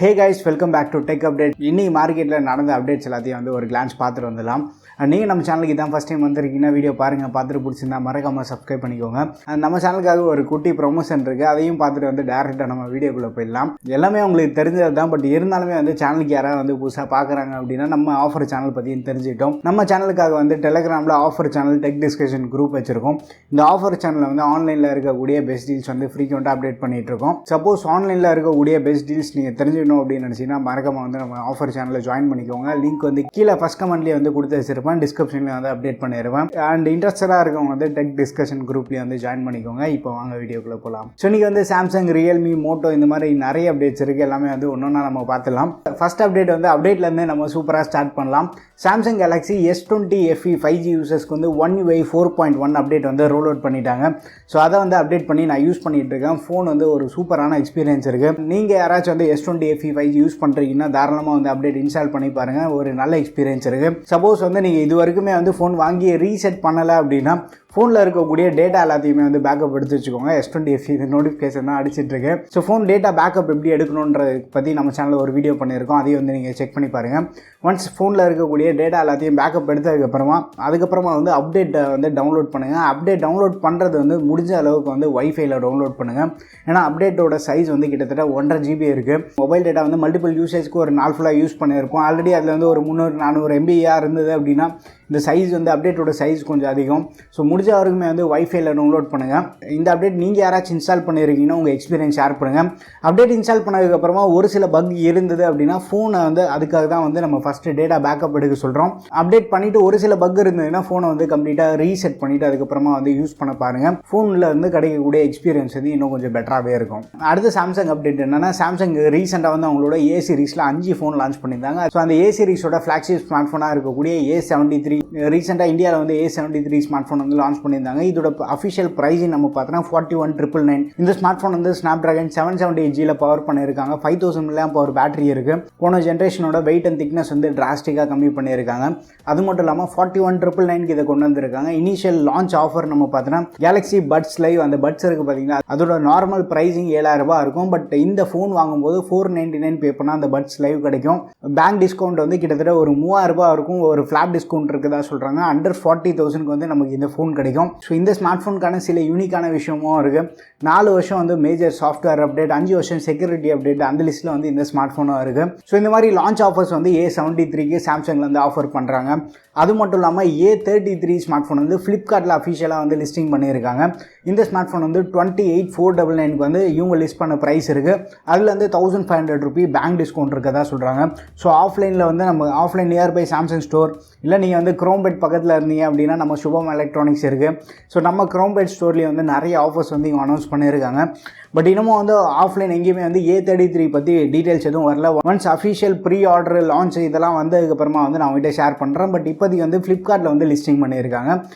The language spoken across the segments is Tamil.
Hey guys, welcome back to Tech Update. இன்னைக்கு மார்க்கெட்டில் நடந்த அப்டேட்ஸ் எல்லாத்தையும் வந்து ஒரு கிளான்ஸ் பார்த்துட்டு வந்துடலாம். நீங்கள் நம்ம சேனலுக்கு இதான் ஃபஸ்ட் டைம் வந்திருக்கீங்கன்னா வீடியோ பாருங்கள், பார்த்துட்டு பிடிச்சிருந்தா மறக்காமல் சப்ஸ்கிரைப் பண்ணிக்கோங்க. நம்ம சேனலுக்காக ஒரு குட்டி ப்ரொமோஷன் இருக்குது, அதையும் பார்த்துட்டு வந்து டேரெக்டாக நம்ம வீடியோக்குள்ளே போயிடலாம். எல்லாமே உங்களுக்கு தெரிஞ்சது தான், பட் இருந்தாலுமே வந்து சேனலுக்கு யாராவது வந்து புதுசாக பார்க்குறாங்க அப்படின்னா நம்ம ஆஃபர் சேனல் பற்றியும் தெரிஞ்சுக்கிட்டோம். நம்ம சேனலுக்காக வந்து டெலிகிராமில் offer channel tech discussion group வச்சுருக்கோம். இந்த ஆஃபர் சேனலில் வந்து ஆன்லைனில் இருக்கக்கூடிய பெஸ்ட் டீல்ஸ் வந்து ஃப்ரீக்வெண்ட்டாக அப்டேட் பண்ணிகிட்டு இருக்கோம். சப்போஸ் ஆன்லைனில் இருக்கக்கூடிய பெஸ்ட் டீல்ஸ் நீங்கள் தெரிஞ்சுக்கணும் அப்படின்னு நினச்சிங்கன்னா மறக்காம வந்து நம்ம ஆஃபர் சேனலில் ஜாயின் பண்ணிக்கோங்க. லிங்க் வந்து கீழே ஃபஸ்ட் கமெண்ட்லேயே வந்து கொடுத்து வச்சிருப்பேன், டிஸ்கிரிப்ஷன்லேயே வந்து அப்டேட் பண்ணிடுவேன். அண்ட் இன்ட்ரெஸ்டடாக இருக்கவங்க வந்து டெக் டிஸ்கஷன் குரூப்லேயே வந்து ஜாயின் பண்ணிக்கோங்க. இப்போ வாங்க வீடியோக்குள்ளே போகலாம். ஸோ இன்றைக்கி வந்து சாம்சங், ரியல்மி, மோட்டோ இந்த மாதிரி நிறைய அப்டேட்ஸ் இருக்குது. எல்லாமே வந்து ஒன்றா நம்ம பார்த்துலாம். ஃபஸ்ட் அப்டேட் வந்து அப்டேட்லேருந்து நம்ம சூப்பராக ஸ்டார்ட் பண்ணலாம். Samsung Galaxy S20 FE 5G யூசர்ஸ்க்கு வந்து One UI 4.1 அப்டேட் வந்து ரோல் அவுட் பண்ணிட்டாங்க. ஸோ அதை வந்து அப்டேட் பண்ணி நான் யூஸ் பண்ணிகிட்டு இருக்கேன். ஃபோன் வந்து ஒரு சூப்பரான எக்ஸ்பீரியன்ஸ் இருக்குது. நீங்கள் யாராச்சும் வந்து S20 FE 5G யூஸ் பண்ணுறீங்கன்னா தாராளமாக வந்து அப்டேட் இன்ஸ்டால் பண்ணி பாருங்கள். ஒரு நல்ல எக்ஸ்பீரியன்ஸ் இருக்குது. சப்போஸ் வந்து நீங்கள் இது வரைக்குமே வந்து ஃபோன் வாங்கி ரீசெட் பண்ணலை அப்படின்னா ஃபோனில் இருக்கக்கூடிய டேட்டா எல்லாத்தையுமே வந்து பேக்கப் எடுத்து வச்சுக்கோங்க. S20 FE இது நோட்டிஃபிகேஷன் தான் அடிச்சிட்ருக்கு. ஸோ ஃபோன் டேட்டா பேக்கப் எப்படி எடுக்கணுன்றதை பற்றி நம்ம சேனலில் ஒரு வீடியோ பண்ணியிருக்கோம், அதையும் வந்து நீங்கள் செக் பண்ணி பாருங்கள். ஒன்ஸ் ஃபோனில் இருக்கக்கூடிய டேட்டா எல்லாத்தையும் பேக்கப் அதுக்கப்புறமா வந்து அப்டேட்டை வந்து டவுன்லோட் பண்ணுங்கள். அப்டேட் டவுன்லோட் பண்ணுறது வந்து முடிஞ்ச அளவுக்கு வந்து வைஃபைல டவுன்லோட் பண்ணுங்கள். ஏன்னா அப்டேட்டோட சைஸ் வந்து கிட்டத்தட்ட 1.5 GB இருக்குது. மொபைல் டேட்டா வந்து மல்டிபிள் யூசேஜ்க்கு ஒரு நாள் ஃபுல்லாக யூஸ் பண்ணியிருக்கோம். ஆல்ரெடி அதில் வந்து ஒரு 300-400 MB இருந்தது அப்படின்னா இந்த சைஸ் வந்து அப்டேட்டோட சைஸ் கொஞ்சம் அதிகம். ஸோ முடிஞ்ச வரைக்குமே வந்து வைஃபைல டவுன்லோட் பண்ணுங்கள். இந்த அப்டேட் நீங்கள் யாராச்சும் இன்ஸ்டால் பண்ணியிருக்கீங்கன்னா உங்கள் எக்ஸ்பீரியன்ஸ் ஷேர் பண்ணுங்கள். அப்டேட் இன்ஸ்டால் பண்ணதுக்கப்புறமா ஒரு சில பக் இருந்தது அப்படின்னா ஃபோனை வந்து அதுக்காக தான் வந்து நம்ம ஃபஸ்ட்டு டேட்டா பேக்கப் எடுக்க சொல்கிறோம். அப்டேட் பண்ணிவிட்டு ஒரு சில பக் இருந்ததுன்னா ஃபோனை வந்து கம்ப்ளீட்டாக ரீசெட் பண்ணிவிட்டு அதுக்கப்புறமா வந்து யூஸ் பண்ண பாருங்கள். ஃபோனில் வந்து கிடைக்கக்கூடிய எக்ஸ்பீரியன்ஸ் வந்து இன்னும் கொஞ்சம் பெட்டராகவே இருக்கும். அடுத்து சாம்சங் அப்டேட் என்னென்னா, சாம்சங் ரீசெண்டாக வந்து அவங்களோட A சீரிஸில் 5 ஃபோன் லான்ச் பண்ணியிருந்தாங்க. ஸோ அந்த A சீரிஸோட ஃப்ளாக்ஷிப் ஸ்மார்ட் ஃபோனாக இருக்கக்கூடிய A73 ரீசெண்டாக இந்தியாவில் வந்து A73 ஸ்மார்ட் ஃபோன் வந்து லான்ச் பண்ணியிருந்தாங்க. இதோட அஃபிஷியல் ப்ரைஸிங் நம்ம பார்த்தோன்னா 41,999. இந்த ஸ்மார்ட் ஃபோன் வந்து ஸ்னாப்ட்ராகன் 778Gல பவர் பண்ணியிருக்காங்க. 5000 mAh பேட்டரி இருக்குது. போன ஜென்ரேஷனோட வெயிட் அண்ட் திக்னஸ் வந்து டிராஸ்டிக்காக கம்மி பண்ணியிருக்காங்க. அது மட்டும் இல்லாமல் 41,999 இதை கொண்டு வந்திருக்காங்க. இனிஷியல் லான்ச் ஆஃபர் நம்ம பார்த்தோன்னா கேலக்ஸி பட்ஸ் லைவ், அந்த பட்ஸ் இருக்குது பார்த்தீங்கன்னா, அதோட நார்மல் ப்ரைஸிங் 7000 ரூபாய் இருக்கும். பட் இந்த ஃபோன் வாங்கும்போது 499 பே பண்ணால் அந்த பட்ஸ் லைவ் கிடைக்கும். பேங்க் டிஸ்கவுண்ட் வந்து கிட்டத்தட்ட ஒரு 3000 ரூபாய் இருக்கும். ஒரு ஃப்ளாட் டிஸ்கவுண்ட் இருக்குதா சொல்கிறாங்க. அண்டர் 40,000 வந்து நமக்கு இந்த ஃபோன் கிடைக்கும். ஸோ இந்த ஸ்மார்ட் ஃபோனுக்கான சில யூனிக்கான விஷயமும் இருக்குது. 4 வருஷம் வந்து மேஜர் சாஃப்ட்வேர் அப்டேட், 5 வருஷம் செக்யூரிட்டி அப்டேட், அந்த லிஸ்ட்டில் வந்து இந்த ஸ்மார்ட் ஃபோனும் இருக்குது. ஸோ இந்த மாதிரி லான்ச் ஆஃபர்ஸ் வந்து A73க்கு சாம்சங்கில் வந்து ஆஃபர் பண்ணுறாங்க. அது மட்டும் இல்லாமல் A33 ஸ்மார்ட் ஃபோன் வந்து ஃப்ளிப்கார்ட்டில் அஃபிஷியலாக வந்து லிஸ்டிங் பண்ணியிருக்காங்க. இந்த ஸ்மார்ட் ஃபோன் வந்து 28,499 வந்து இவங்க லிஸ்ட் பண்ண ப்ரைஸ் இருக்குது. அதில் வந்து 1500 ரூபி பேங்க் டிஸ்கவுண்ட் இருக்கதா சொல்கிறாங்க. ஸோ ஆஃப்லைனில் வந்து நம்ம ஆஃப்லைன் நியர்பை சாம்சங் ஸ்டோர், இல்லை நீங்கள் வந்து குரோம்பேட் பக்கத்தில் இருந்தீங்க அப்படின்னா நம்ம சுபம் எலக்ட்ரானிக்ஸ் இருக்குது. ஸோ நம்ம குரோம்பேட் ஸ்டோர்லேயே வந்து நிறைய ஆஃபர்ஸ் வந்து இவங்க அனௌன்ஸ் பண்ணியிருக்காங்க. பட் இன்னமும் வந்து ஆஃப்லைன் எங்கேயுமே வந்து A33 பற்றி டீட்டெயில்ஸ் எதுவும் வரல. Once official pre order launch இதெல்லாம் வந்ததுக்கப்புறமா வந்து நான் உங்கள்கிட்ட ஷேர் பண்ணுறேன். பட் இப்போதைக்கு வந்து ஃப்ளிப்கார்ட்டில் வந்து லிஸ்டிங் பண்ணியிருக்காங்க.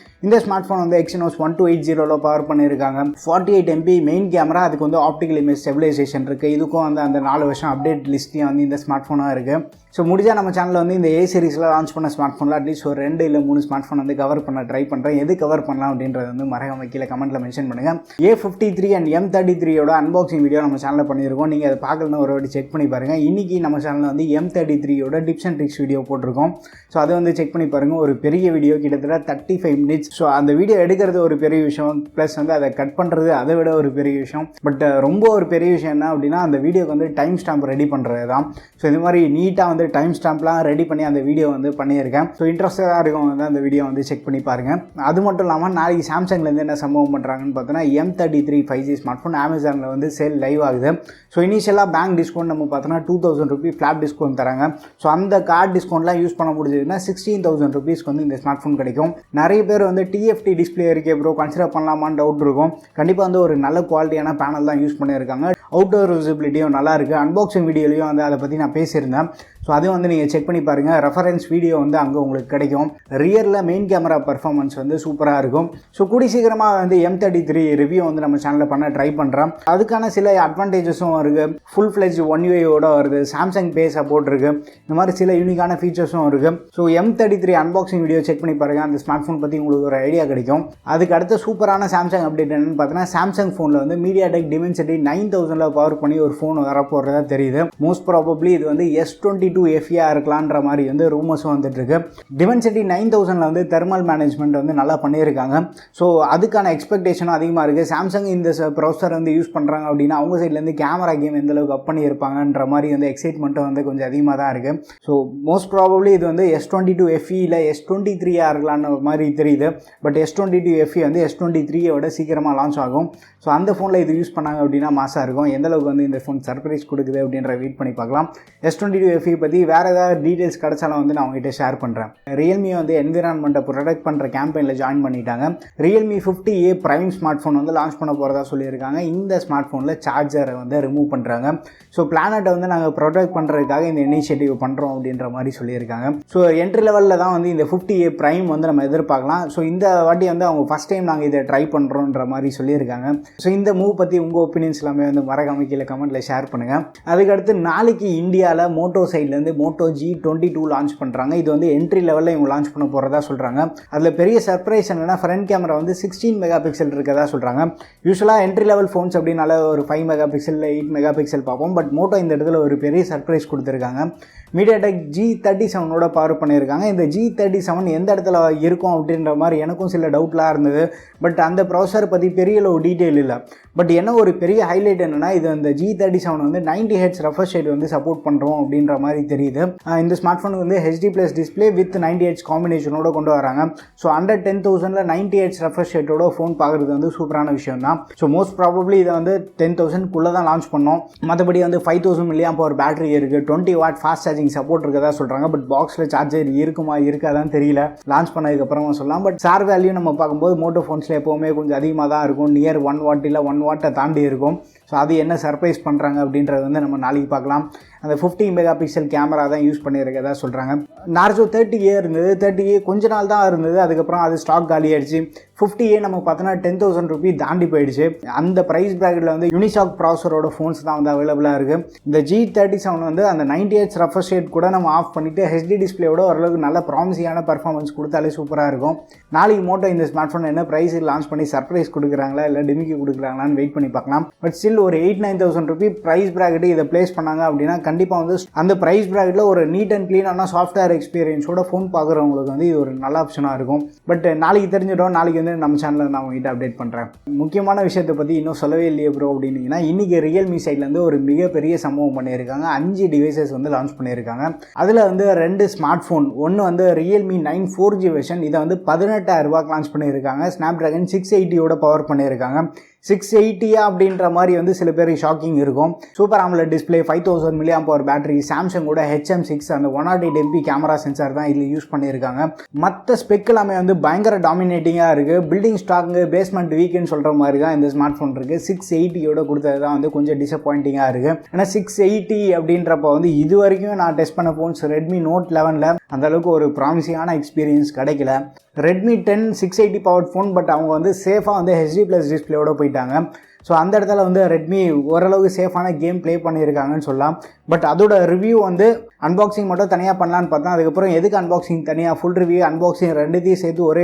இந்த ஸ்மார்ட் ஃபோன் வந்து Exynos 1280 பவர் பண்ணியிருக்காங்க. 48 MP மெயின் கேமரா, அதுக்கு வந்து ஆப்டிக்கல் இமேஜ் ஸ்டெபிலைசேஷன் இருக்குது. இதுக்கும் வந்து அந்த 4 வருஷம் அப்டேட் லிஸ்ட்லேயும் வந்து இந்த ஸ்மார்ட் ஃபோனாக இருக்குது. ஸோ முடிஞ்சால் நம்ம சேனலில் வந்து இந்த A சீரிஸில் லான்ச் பண்ண ஸ்மார்ட் ஃபோனில் அட்லீஸ்ட் ஒரு 2 இல்லை 3 ஸ்மார்ட் ஃபோன் வந்து கவர் பண்ண ட்ரை பண்ணுறேன். எது கவர் பண்ணலாம் அப்படின்றது வந்து மறக்காம கீழே கமெண்ட்டில் மென்ஷன் பண்ணுங்கள். A53 அண்ட் M33யோட அன்பாக்சிங் வீடியோ நம்ம சேனலில் பண்ணியிருக்கோம். நீங்கள் அதை பார்க்கலன்னா ஒரு வாட்டி செக் பண்ணி பாருங்கள். இன்றைக்கி நம்ம சேனலில் வந்து M33யோட டிப்ஸ் அண்ட் ட்ரிக்ஸ் வீடியோ போட்டிருக்கோம். ஸோ அதை வந்து செக் பண்ணி பாருங்கள். ஒரு பெரிய வீடியோ, கிட்டத்தட்ட 35 minutes. ஸோ அந்த வீடியோ எடுக்கிறது ஒரு பெரிய விஷயம், ப்ளஸ் வந்து அதை கட் பண்ணுறது அதை விட ஒரு பெரிய விஷயம். பட் ரொம்ப ஒரு பெரிய விஷயம் என்ன அப்படின்னா, அந்த வீடியோக்கு வந்து டைம் ஸ்டாம்ப் ரெடி பண்ணுறது தான். ஸோ இந்த மாதிரி நீட்டாக வந்து டைம் ஸ்டாம்ப்லாம் ரெடி பண்ணி அந்த வீடியோ வந்து பண்ணியிருக்கேன். ஸோ இன்ட்ரெஸ்டாக இருக்கும் வந்து அந்த வீடியோ வந்து செக் பண்ணி பாருங்கள். அது மட்டும் இல்லாமல் நாளைக்கு சாம்சங்லேருந்து என்ன சம்பவம் பண்ணுறாங்கன்னு பார்த்தோன்னா, M33 5G ஸ்மார்ட் ஃபோன் அமேசானில் வந்து சேல் லைவ் ஆகுது. ஸோ இனிஷியலாக பேங்க் டிஸ்கவுண்ட் நம்ம பார்த்தோன்னா 2000 ரூபி ஃப்ளாட் டிஸ்கவுண்ட் தராங்க. ஸோ அந்த கார்டு டிஸ்கவுண்ட்லாம் யூஸ் பண்ண முடிஞ்சதுன்னா 16,000 ரூபீஸ்க்கு வந்து இந்த ஸ்மார்ட் ஃபோன் கிடைக்கும். நிறைய பேர் வந்து TFT டிஸ்பிளே இருக்கே ப்ரோ, கன்சிடர் பண்ணலாமான்னு டவுட் இருக்கும். கண்டிப்பாக வந்து ஒரு நல்ல குவாலிட்டியான பேனல் தான் யூஸ் பண்ணியிருக்காங்க. அவுட்டோர் விசிபிலிட்டியும் நல்லா இருக்குது. அன்பாக்சிங் வீடியோலையும் வந்து அதை பற்றி நான் பேசியிருந்தேன். ஸோ அதுவும் வந்து நீங்கள் செக் பண்ணி பாருங்கள். ரெஃபரன்ஸ் வீடியோ வந்து அங்கே உங்களுக்கு கிடைக்கும். ரியரில் மெயின் கேமரா பர்ஃபார்மன்ஸ் வந்து சூப்பராக இருக்கும். ஸோ கூடி சீக்கிரமாக வந்து M33 ரிவ்யூ வந்து நம்ம சேனலில் பண்ண ட்ரை பண்ணுறோம். அதுக்கான சில அட்வான்டேஜஸும் இருக்குது. ஃபுல் ஃப்ளெஜ் ஒன் யூஐயோட வருது. சாம்சங் பே சப்போர்ட் இருக்குது. இந்த மாதிரி சில யூனிக்கான ஃபீச்சர்ஸும் இருக்குது. So M33 unboxing video check பண்ணி பாருங்கள். அந்த ஸ்மார்ட் ஃபோன் பற்றி உங்களுக்கு ஒரு ஐடியா கிடைக்கும். அதுக்கு அடுத்த சூப்பரான சாம்சங் அப்டேட் என்னன்னு பார்த்தீங்கன்னா, சாம்சங் ஃபோனில் வந்து மீடியாடெக் டிமென்சிட்டி 9000 பவர் பண்ணி ஒரு ஃபோன் வரப்போகிறதா தெரியுது. மோஸ்ட் ப்ராபப்ளி இது வந்து S22 FE இருக்கலான்ற மாதிரி வந்து ரூமர்ஸும் வந்துட்டு இருக்கு. டிமென்சிட்டி 9000 வந்து தெர்மல் மேனேஜ்மெண்ட் வந்து நல்லா பண்ணியிருக்காங்க. ஸோ அதுக்கான எக்ஸ்பெக்டேஷனும் அதிகமாக இருக்குது. சாம்சங் இந்த ப்ராசஸர் வந்து யூஸ் பண்ணுறாங்க அப்படின்னா அவங்க சைட்லேருந்து கேமரா கேம் எந்த அளவுக்கு அப் பண்ணியிருப்பாங்கன்ற மாதிரி வந்து எக்ஸைட்மெண்ட்டும் வந்து கொஞ்சம் அதிகமாக தான் இருக்குது. ஸோ மோஸ்ட் ப்ராபப்ளி இது வந்து S22 FE இல்லை S23 இருக்கலான்னு மாதிரி தெரியுது. பட் S22 FE வந்து S23 சீக்கிரமாக லான்ச் ஆகும். ஸோ அந்த ஃபோனில் இது யூஸ் பண்ணாங்க அப்படின்னா மாசாக இருக்கும். எந்த அளவுக்கு வந்து இந்த ஃபோன் சர்ப்ரைஸ் கொடுக்குது அப்படின்ற வெயிட் பண்ணி பார்க்கலாம். S22 FE பற்றி வேறு ஏதாவது டீட்டெயில்ஸ் கிடச்சாலும் வந்து நான் உங்ககிட்ட ஷேர் பண்ணுறேன். ரியல்மி வந்து என்விரான்மெண்ட்டை ப்ரொடெக்ட் பண்ணுற கேம்பெயினில் ஜாயின் பண்ணிட்டாங்க. Realme 50A prime smart phone வந்து லான்ச் பண்ண போகிறதா சொல்லியிருக்காங்க. இந்த ஸ்மார்ட் ஃபோனில் சார்ஜரை வந்து ரிமூவ் பண்ணுறாங்க. ஸோ பிளானட்டை வந்து நாங்கள் ப்ரொடெக்ட் பண்ணுறதுக்காக இந்த இனிஷியேட்டிவ் பண்ணுறோம் அப்படின்ற மாதிரி சொல்லியிருக்காங்க. ஸோ என்ட்ரி லெவலில் தான் வந்து இந்த 50A ப்ரைம் வந்து நம்ம எதிர்பார்க்கலாம். ஸோ இந்த வாட்டி வந்து அவங்க ஃபஸ்ட் டைம் நாங்கள் இதை ட்ரை பண்ணுறோன்ற மாதிரி சொல்லியிருக்காங்க. ஸோ இந்த மூவ் பற்றி உங்கள் ஒப்பீனியன்ஸ் எல்லாமே வந்து மறக்காம கீழே கமெண்ட்டில் ஷேர் பண்ணுங்கள். அதுக்கடுத்து நாளைக்கு இந்தியாவில் மோட்டோ சைட்லேருந்து MOTO G22 லான்ச் பண்ணுறாங்க. இது வந்து என்ட்ரி லெவலில் இவங்க லான்ச் பண்ண போகிறதா சொல்கிறாங்க. அதில் பெரிய சர்ப்ரைஸ் என்னென்னா ஃப்ரண்ட் கேமரா வந்து 16 மெகா பிக்சல் இருக்கதா சொல்கிறாங்க. யூஸ்வலாக என்ட்ரி லெவல் ஃபோன்ஸ் அப்படின்னால ஒரு 5 மெகா பிக்சல் 8 மெகா பிக்சல் பார்ப்போம். பட் மோட்டோ இந்த இடத்துல ஒரு பெரிய சர்ப்ரைஸ் கொடுத்துருக்காங்க. மீடியாடெக் G37 பவர் பண்ணியிருக்காங்க. இந்த G37 எந்த இடத்துல இருக்கும் அப்படின்ற மாதிரி எனக்கும் சில டவுட்லாம் இருந்தது. பட் அந்த ப்ராசஸர் பற்றி பெரிய அளவு டீட்டெயில் இல்லை. பட் என்ன ஒரு பெரிய ஹைலைட் என்னென்னா இது அந்த G37 வந்து 90 Hz ரெஃப்ரெஷ் ரேட் வந்து சப்போர்ட் பண்ணுறோம் அப்படின்ற மாதிரி தெரியுது. இந்த ஸ்மார்ட் ஃபோனுக்கு வந்து HD+ டிஸ்பிளே வித் 90 Hz காம்பினேஷனோட கொண்டு வராங்க. ஸோ அண்டர் 10,000 90 Hz ரெஃப்ரெஷ் ரேட்டோட ஃபோன் பார்க்குறது வந்து சூப்பரான விஷயம் தான். ஸோ மோஸ்ட் ப்ராபப்ளி இதை வந்து 10,000 தான் லான்ச் பண்ணோம். மற்றபடி வந்து 5000 mAh பேட்டரி இருக்குது. 20 வாட் ஃபாஸ்ட் சார்ஜிங் சப்போர்ட் இருக்கதா சொல்கிறாங்க. பட் பாக்ஸில் சார்ஜர் இருக்குமா இருக்காதான் தெரியல. லான்ச் பண்ணதுக்கப்புறமா சொல்லலாம். பட் சார் வேல்யூ நம்ம பார்க்கும்போது மோட்டோ ஃபோன்ஸில் எப்போவுமே கொஞ்சம் அதிகமாக தான் இருக்கும். நியர் 1 வாட் இல்லை 1 வாட்டை தாண்டி இருக்கும். ஸோ அது என்ன சர்ப்ரைஸ் பண்ணுறாங்க அப்படின்றது வந்து நம்ம நாளைக்கு பார்க்கலாம். அந்த 50 மெகா பிக்சல் கேமரா தான் யூஸ் பண்ணியிருக்கதா சொல்கிறாங்க. நார்ஜோ 30A இருந்தது. 30A கொஞ்ச நாள் தான் இருந்தது. அதுக்கப்புறம் அது ஸ்டாக் காலி ஆயிடுச்சு. 50A நம்ம பார்த்தோன்னா 10,000 ரூபி தாண்டி போயிடுச்சு. அந்த ப்ரைஸ் ப்ராக்கெட்டில் வந்து யூனிசாக் ப்ராசரோட ஃபோன்ஸ் தான் வந்து அவைலபிளாக இருக்குது. இந்த G37 வந்து அந்த 90 Hz ரெஃப்ரெஷ் ரேட் கூட நம்ம ஆஃப் பண்ணிவிட்டு HD டிஸ்பிளேயோட ஓரளவுக்கு நல்ல ப்ராமிசிங்கான பர்ஃபார்மன்ஸ் கொடுத்தாலே சூப்பராக இருக்கும். நாளைக்கு மோட்டோ இந்த ஸ்மார்ட் ஃபோன் என்ன ப்ரைஸ் லான்ச் பண்ணி சர்ப்ரைஸ் கொடுக்குறாங்களா இல்லை டிமிக்கி கொடுக்குறாங்களான்னு வெயிட் பண்ணி பார்க்கலாம். பட் ஸ்டில் ஒரு 8-9,000 ரூபி ப்ரைஸ் ப்ராக்கெட்டு இதை பிளேஸ் பண்ணாங்க அப்படின்னா கண்டிப்பாக வந்து அந்த ப்ரைஸ் ப்ராக்கெட்டில் ஒரு நீட் அண்ட் க்ளீனான சாஃப்ட்வேர் எக்ஸ்பீரியன்ஸோட ஃபோன் பார்க்குறவங்களுக்கு வந்து இது ஒரு நல்ல ஆப்ஷனாக இருக்கும். பட் நாளைக்கு தெரிஞ்சிடும். நாளைக்கு வந்து நம்ம சேனலில் நான் உங்ககிட்ட அப்டேட் பண்ணுறேன். முக்கியமான விஷயத்தை பற்றி இன்னும் சொல்லவே இல்லையே ப்ரோ அப்படின்னீங்கன்னா, இன்றைக்கி ரியல்மி சைட்லேருந்து ஒரு மிகப்பெரிய சம்பவம் பண்ணியிருக்காங்க. 5 டிவைசஸ் வந்து லான்ச் பண்ணியிருக்காங்க. அதில் வந்து 2 ஸ்மார்ட் ஃபோன். ஒன்று வந்து ரியல்மி 9 4G வெர்ஷன். இதை வந்து 18,000 லான்ச் பண்ணியிருக்காங்க. ஸ்னாப்ட்ராகன் 680 பவர் பண்ணியிருக்காங்க. 680 அப்படின்ற மாதிரி வந்து சில பேர் ஷாக்கிங் இருக்கும். Super AMOLED display, 5000 mAh battery, சாம்சங்கோட HM6 அந்த 108 MP கேமரா சென்சார் தான் இதில் யூஸ் பண்ணியிருக்காங்க. மற்ற ஸ்பெக் எல்லாமே வந்து பயங்கர டாமினேட்டிங்காக இருக்குது. பில்டிங் ஸ்டாக்கு பேஸ்மெண்ட் வீக்குன்னு சொல்கிற மாதிரி தான் இந்த ஸ்மார்ட் ஃபோன் இருக்குது. 680 கொடுத்தது தான் வந்து கொஞ்சம் டிசப்பாயிண்டிங்காக இருக்குது. ஏன்னா 680 அப்படின்றப்ப வந்து இது வரைக்கும் நான் டெஸ்ட் பண்ண ஃபோன்ஸ் ரெட்மி நோட் 11ல் அந்தளவுக்கு ஒரு ப்ராமிசிங்கான எக்ஸ்பீரியன்ஸ் கிடைக்கல. Redmi 10 680 power phone. பட் அவங்க வந்து சேஃபாக வந்து HD+ டிஸ்பிளேயோட போயிட்டாங்க. ஸோ அந்த இடத்துல வந்து ரெட்மி ஓரளவுக்கு சேஃபான கேம் ப்ளே பண்ணியிருக்காங்கன்னு சொல்லலாம். பட் அதோட ரிவ்யூ வந்து அன்பாக்சிங் மட்டும் தனியாக பண்ணலான்னு பார்த்தேன். அதுக்கப்புறம் எதுக்கு அன்பாக்சிங் தனியாக, ஃபுல் ரிவ்யூ அன்பாக்சிங் ரெண்டுத்தையும் சேர்த்து ஒரே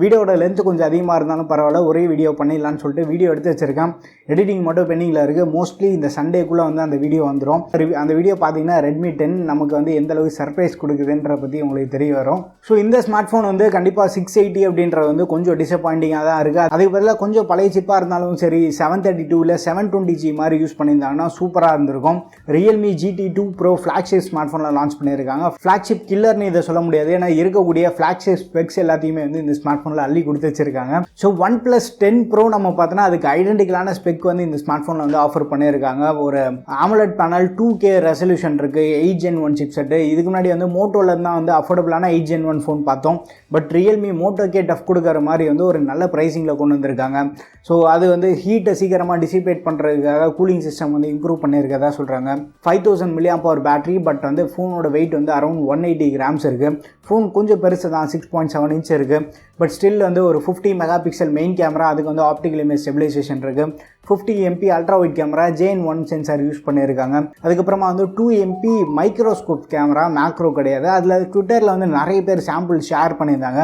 வீடியோட லென்த் கொஞ்சம் அதிகமாக இருந்தாலும் பரவாயில்ல, ஒரே வீடியோ பண்ணிடலான்னு சொல்லிட்டு வீடியோ எடுத்து வச்சுருக்கேன். எடிட்டிங் மட்டும் பெண்டிங்கில் இருக்குது. மோஸ்ட்லி இந்த சண்டேக்குள்ளே வந்து அந்த வீடியோ வந்துடும். அந்த வீடியோ பார்த்தீங்கன்னா ரெட்மி 10 நமக்கு வந்து எந்த அளவுக்கு சர்ப்ரைஸ் கொடுக்குதுன்ற பற்றி உங்களுக்கு தெரிய வரும். ஸோ இந்த ஸ்மார்ட் ஃபோன் வந்து கண்டிப்பாக 680 அப்படின்றது வந்து கொஞ்சம் டிசப்பாயிண்டிங்காக தான் இருக்குது. அதுக்கு பதிலாக கொஞ்சம் பழைய சிப்பாக இருந்தாலும் சரி 732 இல்லை 720G மாதிரி யூஸ் பண்ணியிருந்தாங்கன்னா சூப்பராக இருந்திருக்கும். Realme GT2 Pro flagship smart ஃபோனில் லான்ச் பண்ணியிருக்காங்க. ஃப்ளாக்ஷிப் கில்லர்னு இதை சொல்ல முடியாது. ஏன்னா இருக்கக்கூடிய ஃப்ளாக்ஷிப் ஸ்பெக்ஸ் எல்லாத்தையுமே வந்து இந்த ஸ்மார்ட் ஃபோனில் அள்ளி கொடுத்து வச்சிருக்காங்க. ஸோ OnePlus 10 Pro நம்ம பார்த்தோன்னா அதுக்கு ஐடென்டிக்கலான ஸ்பெக் வந்து இந்த ஸ்மார்ட் ஃபோனில் வந்து ஆஃபர் பண்ணியிருக்காங்க. ஒரு AMOLED பேனல் 2K ரெசல்யூஷன் இருக்குது. 8 Gen 1 சிப்செட்டு. இதுக்கு முன்னாடி வந்து மோட்டோவில் தான் வந்து அஃபோர்டபுளான 8 Gen 1 ஃபோன் பார்த்தோம். பட் ரியல்மி மோட்டோக்கே டஃப் கொடுக்குற மாதிரி வந்து ஒரு நல்ல ப்ரைஸிங்கில் கொண்டு வந்திருக்காங்க. ஸோ அது வந்து ஹீட்டை சீக்கிரமாக டிசிபேட் பண்ணுறதுக்காக கூலிங் சிஸ்டம் வந்து இம்ப்ரூவ் பண்ணியிருக்கதா சொல்கிறாங்க. 5000 mAh பேட்டரி. பட் வந்து ஃபோனோட வெயிட் வந்து அரௌண்ட் 180 grams இருக்குது. ஃபோன் கொஞ்சம் பெருசு தான், 6.7 inch இருக்குது. பட் ஸ்டில் வந்து ஒரு 50 மெகாபிக்சல் மெயின் கேமரா, அதுக்கு வந்து ஆப்டிக்கல் இமேஜ் ஸ்டெபிலைசேஷன் இருக்குது. 50 MP ultra wide camera, JN1 sensor use பண்ணியிருக்காங்க. அதுக்கப்புறமா வந்து 2 MP மைக்ரோஸ்கோப் கேமரா, மேக்ரோ கிடையாது. அதில் ட்விட்டரில் வந்து நிறைய பேர் சாம்பிள் ஷேர் பண்ணியிருந்தாங்க.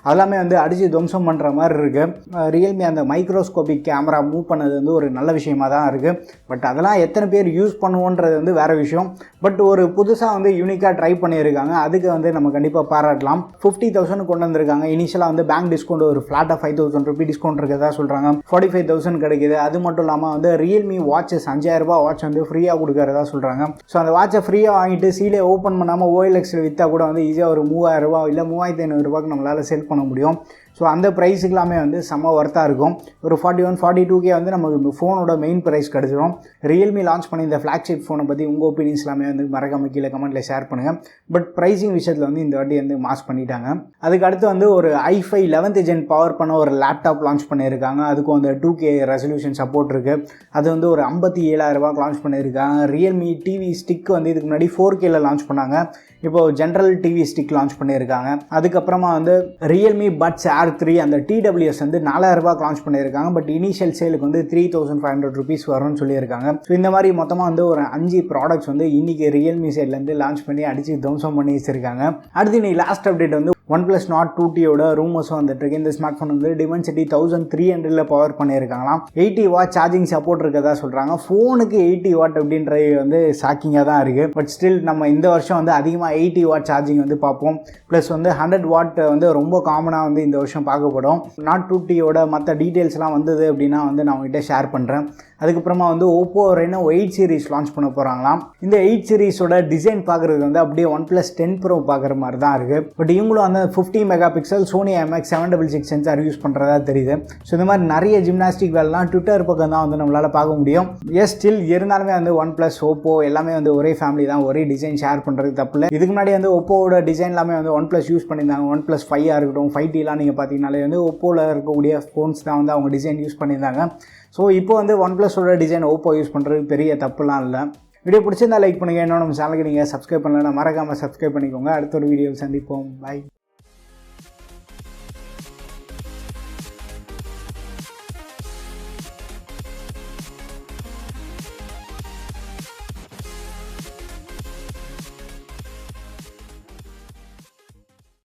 அதெல்லாமே வந்து அடித்து துவம்சம் பண்ணுற மாதிரி இருக்குது. ரியல்மி அந்த மைக்ரோஸ்கோபிக் கேமரா மூவ் பண்ணது வந்து ஒரு நல்ல விஷயமாக தான் இருக்குது. பட் அதெல்லாம் எத்தனை பேர் யூஸ் பண்ணுவோன்றது வந்து வேறு விஷயம். பட் ஒரு புதுசாக வந்து யூனிக்காக ட்ரை பண்ணியிருக்காங்க, அதுக்கு வந்து நம்ம கண்டிப்பாக பாராட்டலாம். 50,000 கொண்டு வந்திருக்காங்க. இனிஷியலாக வந்து பேங்க் டிஸ்கவுண்ட் ஒரு ஃப்ளாட்டாக 5,000 ரூபி டிஸ்கவுண்ட் இருக்கிறதா சொல்கிறாங்க. 45,000 கிடைக்குது. அது மட்டும் இல்லாமல் வந்து ரியல்மி வாட்சஸ் 5000 வாட்ச் வந்து ஃப்ரீயாக கொடுக்கறதா சொல்கிறாங்க. ஸோ அந்த வாட்சை ஃப்ரீயாக வாங்கிட்டு சீலே ஓப்பன் பண்ணாமல் OLXல் விற்றா கூட வந்து ஈஸியாக ஒரு 3000 இல்லை 3500 நம்மளால் செல் பண்ண முடியும். ஸோ அந்த ப்ரைஸுக்கெல்லாமே வந்து செம்ம ஒர்த்தாக இருக்கும். ஒரு 41-42K வந்து நமக்கு ஃபோனோட மெயின் ப்ரைஸ் கிடச்சிரும். ரியல்மி லான்ச் பண்ணி இந்த ஃப்ளாக்ஷிப் ஃபோனை பற்றி உங்கள் ஒப்பீனியன்ஸ் எல்லாமே வந்து மறக்காம கீழே கமெண்ட்டில் ஷேர் பண்ணுங்கள். பட் ப்ரைஸிங் விஷயத்தில் வந்து இந்த வாட்டி வந்து மாஸ் பண்ணிட்டாங்க. அதுக்கு அடுத்து வந்து ஒரு i5 11th gen பவர் பண்ண ஒரு லேப்டாப் லான்ச் பண்ணியிருக்காங்க. அதுக்கும் வந்து 2K ரெசல்யூஷன் சப்போர்ட் இருக்குது. அது வந்து ஒரு 57,000 லான்ச் பண்ணியிருக்காங்க. ரியல்மி டிவி ஸ்டிக் வந்து இதுக்கு முன்னாடி 4Kல லான்ச் பண்ணாங்க. இப்போது ஜென்ரல் டிவி ஸ்டிக் லான்ச் பண்ணியிருக்காங்க. அதுக்கப்புறமா வந்து ரியல்மி பட்ஸ் R3 அந்த TWS வந்து 4000 லான்ச் பண்ணியிருக்காங்க. பட் இனிஷியல் சேலுக்கு வந்து 3,500 rupees வரும்னு சொல்லியிருக்காங்க. ஸோ இந்த மாதிரி மொத்தமாக வந்து ஒரு 5 ப்ராடக்ட்ஸ் வந்து இன்றைக்கி ரியல்மி சைட்லேருந்து லான்ச் பண்ணி அடித்து துவம்சம் பண்ணி வச்சுருக்காங்க. அடுத்து இன்னைக்கு லாஸ்ட் அப்டேட் வந்து ONEPLUS NORD 2Tயோட ரூமர்ஸும் வந்துட்டுருக்கு. இந்த ஸ்மார்ட் ஃபோன் வந்து Dimensity 1300 பவர் பண்ணியிருக்காங்களாம். 80 வாட் சார்ஜிங் சப்போர்ட் இருக்கதா சொல்கிறாங்க. ஃபோனுக்கு 80 வாட் அப்படின்றது வந்து ஷாக்கிங்காக தான் இருக்குது. பட் ஸ்டில் நம்ம இந்த வருஷம் வந்து அதிகமாக 80 வாட் சார்ஜிங் வந்து பார்ப்போம். ப்ளஸ் வந்து 100 வாட் வந்து ரொம்ப காமனாக வந்து இந்த வருஷம் பார்க்கப்படும். NORD 2Tயோட மற்ற டீட்டெயில்ஸ்லாம் வந்தது அப்படின்னா வந்து நான் உங்கள்கிட்ட ஷேர் பண்ணுறேன். அதுக்கப்புறமா வந்து OPPO RENO 8 சீரிஸ் லான்ச் பண்ண போகிறாங்களாம். இந்த 8 சீரிஸோட டிசைன் பார்க்குறது வந்து அப்படியே OnePlus 10 Pro பார்க்குற மாதிரி தான் இருக்குது. பட் இவங்களும் அந்த 50 megapixel Sony IMX766 sensor use பண்ணுறதா தெரியுது. ஸோ இந்த மாதிரி நிறைய ஜிம்னாஸ்டிக் வேலைலாம் ட்விட்டர் பக்கம் தான் வந்து நம்மளால் பார்க்க முடியும். ஸ்டில் இருந்தாலுமே வந்து OnePlus OPPO எல்லாமே வந்து ஒரே ஃபேமிலி தான், ஒரே டிசைன் ஷேர் பண்ணுறது தப்பு இல்லை. இதுக்கு முன்னாடி வந்து OPPOவோட டிசைன் எல்லாமே வந்து OnePlus யூஸ் பண்ணியிருந்தாங்க. OnePlus 5 இருக்கட்டும், 5Tலாம் நீங்கள் பார்த்தீங்கனாலே வந்து OPPOவில் இருக்கக்கூடிய ஃபோன்ஸ் தான் வந்து அவங்க டிசைன் யூஸ் பண்ணியிருந்தாங்க. ஸோ இப்போ வந்து OnePlusோட டிசைன் OPPO யூஸ் பண்ணுறது பெரிய தப்புலாம் இல்லை. வீடியோ பிடிச்சிருந்தா லைக் பண்ணுங்கள். இன்னும் நம்ம சேனலுக்கு நீங்கள் சப்ஸ்கிரைப் பண்ணலன்னா மறக்காமல் சப்ஸ்கிரைப் பண்ணிக்கோங்க. அடுத்த ஒரு வீடியோவில் சந்திப்போம். பை.